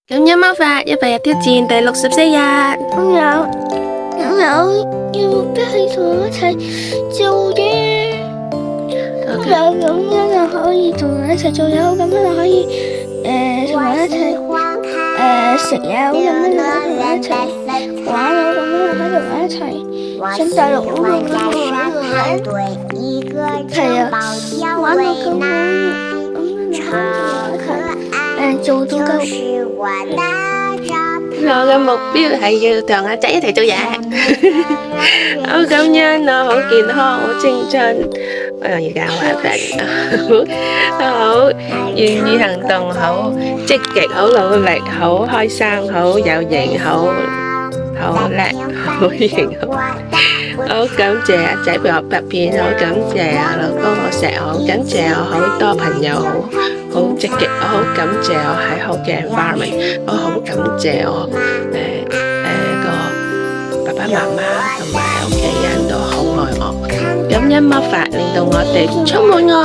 感恩魔法100日挑戰第64日。要一起同我一齊做嘢，有咁樣就可以同我一齊做嘢，咁樣就可以同我一齊食嘢，咁樣就可以同我一齊玩，咁樣就可以同我一齊上大陸，咁樣就可以同我一齊玩到咁樣，咁樣就可以同我一齊做到夠。我嘅目標係要同阿仔一齊做嘢，好感恩啊，好健康，好青春。而家好眼瞓，好願意行動，好積極，好努力，好開心，好有型，好叻，好型，好感謝阿仔俾我拍片，好感謝阿老公好錫我，好感謝我好多朋友，好積極，我好感謝我喺好嘅 environment， 我好感謝我個爸爸媽媽同埋屋企人都好愛我，感恩魔法令到我哋充滿愛。